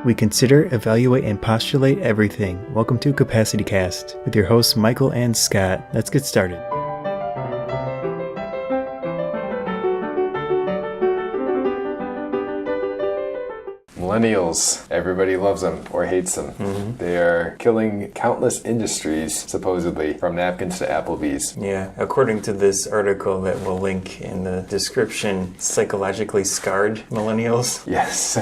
We consider, evaluate, and postulate everything. Welcome to Capacity Cast with your hosts Michael and Scott. Let's get started. Millennials, everybody loves them or hates them. Mm-hmm. They are killing countless industries, supposedly, from napkins to Applebee's. Yeah, according to this article that we'll link in the description, psychologically scarred millennials. Yes.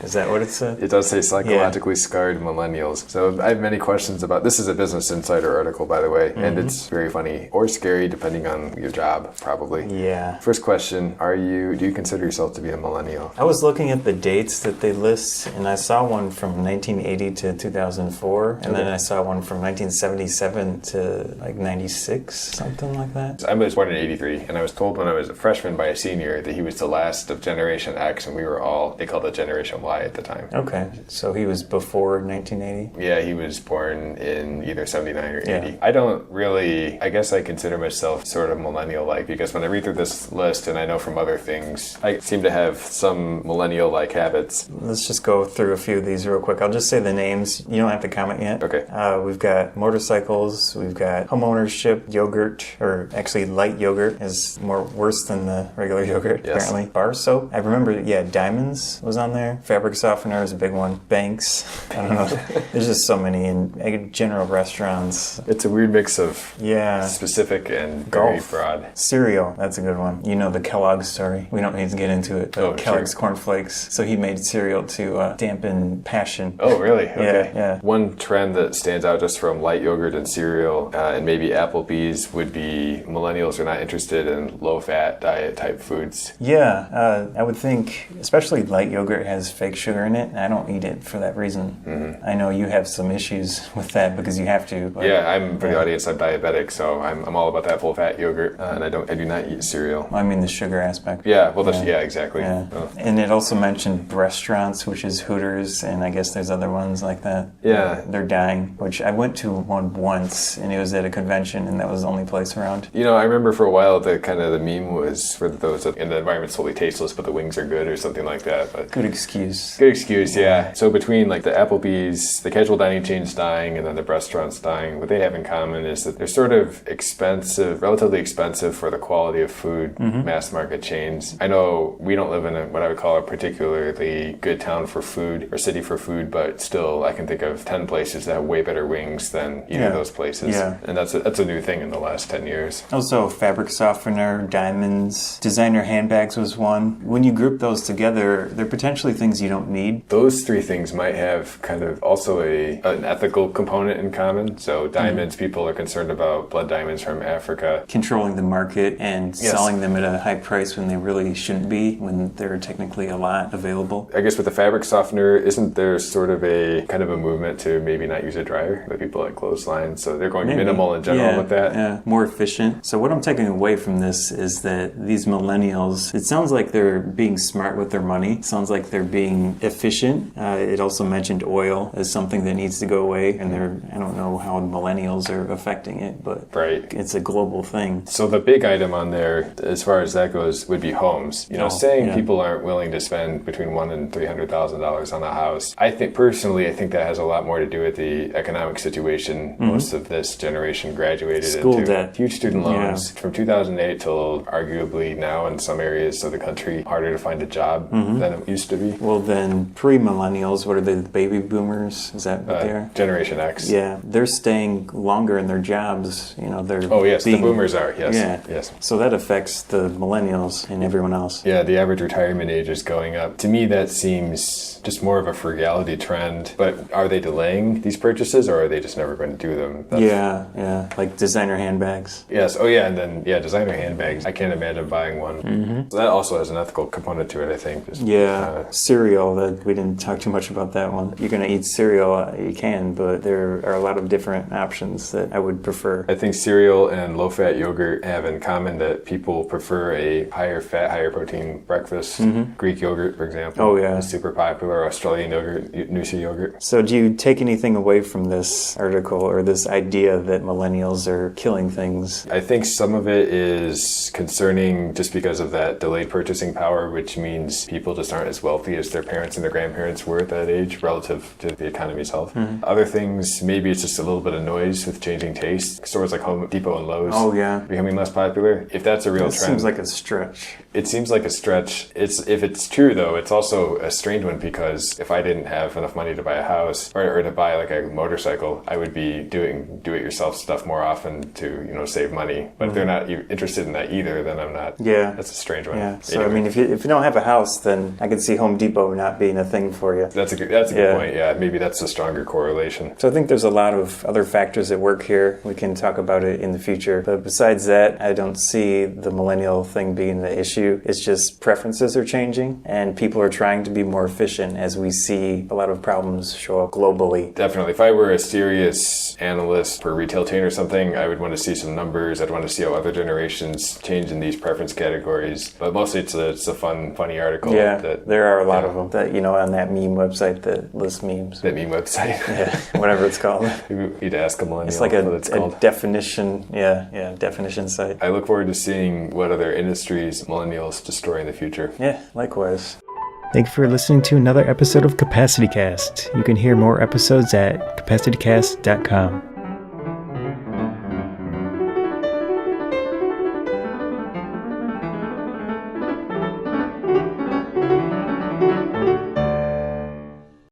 Is that what it said? It does say psychologically scarred millennials. So I have many questions about, this is a Business Insider article, by the way, and it's very funny or scary depending on your job, probably. Yeah. First question, do you consider yourself to be a millennial? I was looking at the dates that they list, and I saw one from 1980 to 2004, and then I saw one from 1977 to like 96, something like that. I was born in 83, and I was told when I was a freshman by a senior that he was the last of Generation X, and we were all, they called it Generation Y at the time. Okay, so he was before 1980? Yeah, he was born in either 79 or 80. Yeah. I guess I consider myself sort of millennial-like, because when I read through this list, and I know from other things, I seem to have some millennial-like habits. Let's just go through a few of these real quick. I'll just say the names. You don't have to comment yet. Okay. We've got motorcycles, we've got home ownership, yogurt, or actually light yogurt is worse than the regular yogurt, apparently. Bar soap. I remember, Diamonds was on there. Fabric softener is a big one. Banks. I don't know. There's just so many in general restaurants. It's a weird mix of specific and very Golf. broad. Cereal. That's a good one. You know the Kellogg's story. We don't need to get into it. But Kellogg's cornflakes. So he made cereal to dampen passion. Oh, really? Okay. Yeah. One trend that stands out just from light yogurt and cereal and maybe Applebee's would be millennials are not interested in low-fat diet type foods. Yeah. I would think, especially light yogurt has fake sugar in it, and I don't eat it for that reason. Mm-hmm. I know you have some issues with that because you have to. But, for the audience, I'm diabetic, so I'm all about that full-fat yogurt, and I do not eat cereal. I mean the sugar aspect. Exactly. Yeah. Oh. And it also mentioned Breastaurants, which is Hooters, and I guess there's other ones like that. Yeah. They're dying, which I went to one once, and it was at a convention, and that was the only place around. I remember for a while the meme was for those in the environment's totally tasteless, but the wings are good or something like that. But Good excuse. Yeah. So between like the Applebee's, the casual dining chains dying, and then the Breastaurants dying, what they have in common is that they're sort of expensive, relatively expensive for the quality of food, mass market chains. I know we don't live in what I would call a particularly good town for food or city for food, but still I can think of 10 places that have way better wings than either of those places. Yeah. And that's a new thing in the last 10 years. Also, fabric softener, diamonds, designer handbags was one. When you group those together, they're potentially things you don't need. Those three things might have kind of also an ethical component in common. So diamonds, people are concerned about blood diamonds from Africa. Controlling the market and selling them at a high price when they really shouldn't be, when there are technically a lot available. I guess with the fabric softener, isn't there sort of a kind of a movement to maybe not use a dryer by people like clothesline? So they're going minimal in general with that. Yeah, more efficient. So what I'm taking away from this is that these millennials, it sounds like they're being smart with their money. It sounds like they're being efficient. It also mentioned oil as something that needs to go away, and I don't know how millennials are affecting it, but it's a global thing. So the big item on there, as far as that goes, would be homes. People aren't willing to spend between $100,000 and $300,000 on a house. I think that has a lot more to do with the economic situation. Most of this generation graduated into debt. Huge student loans from 2008 till arguably now in some areas of the country harder to find a job than it used to be. Well, then pre-millennials, what are they, the baby boomers? Is that what they are? Generation X. Yeah, they're staying longer in their jobs. The boomers are, yes. Yeah. Yes. So that affects the millennials and everyone else. Yeah, the average retirement age is going up. To me, that seems just more of a frugality trend. But are they delaying these purchases, or are they just never going to do them? Like designer handbags. Yes. Oh, yeah, and then, designer handbags. I can't imagine buying one. So that also has an ethical component to it, I think. Cereal, that we didn't talk too much about that one. You're going to eat cereal, you can, but there are a lot of different options that I would prefer. I think cereal and low-fat yogurt have in common that people prefer a higher fat, higher protein breakfast. Greek yogurt, for example. Oh, yeah. Is super popular. Australian yogurt, Noosa yogurt. So do you take anything away from this article or this idea that millennials are killing things? I think some of it is concerning just because of that delayed purchasing power, which means people just aren't as wealthy as their their parents and their grandparents were at that age relative to the economy's health. Other things, maybe it's just a little bit of noise with changing tastes. Stores like Home Depot and Lowe's becoming less popular. If that's a real trend. Seems like a stretch. It seems like a stretch. If it's true, though, it's also a strange one, because if I didn't have enough money to buy a house or to buy like a motorcycle, I would be doing do-it-yourself stuff more often to, save money. But if they're not interested in that either, then I'm not. Yeah. That's a strange one. Yeah. So, anyway. If you don't have a house, then I can see Home Depot not being a thing for you. That's a good point. Yeah, maybe that's a stronger correlation. So I think there's a lot of other factors at work here. We can talk about it in the future. But besides that, I don't see the millennial thing being the issue. It's just preferences are changing and people are trying to be more efficient as we see a lot of problems show up globally. Definitely. If I were a serious analyst for a retail chain or something, I would want to see some numbers. I'd want to see how other generations change in these preference categories. But mostly it's a funny article. Yeah, there are a lot of them that, on that meme website that lists memes. That meme website? Yeah, whatever it's called. You need to ask a millennial. It's like a definition, definition site. I look forward to seeing what other industries millennials destroy in the future. Yeah, likewise. Thank you for listening to another episode of Capacity Cast. You can hear more episodes at capacitycast.com.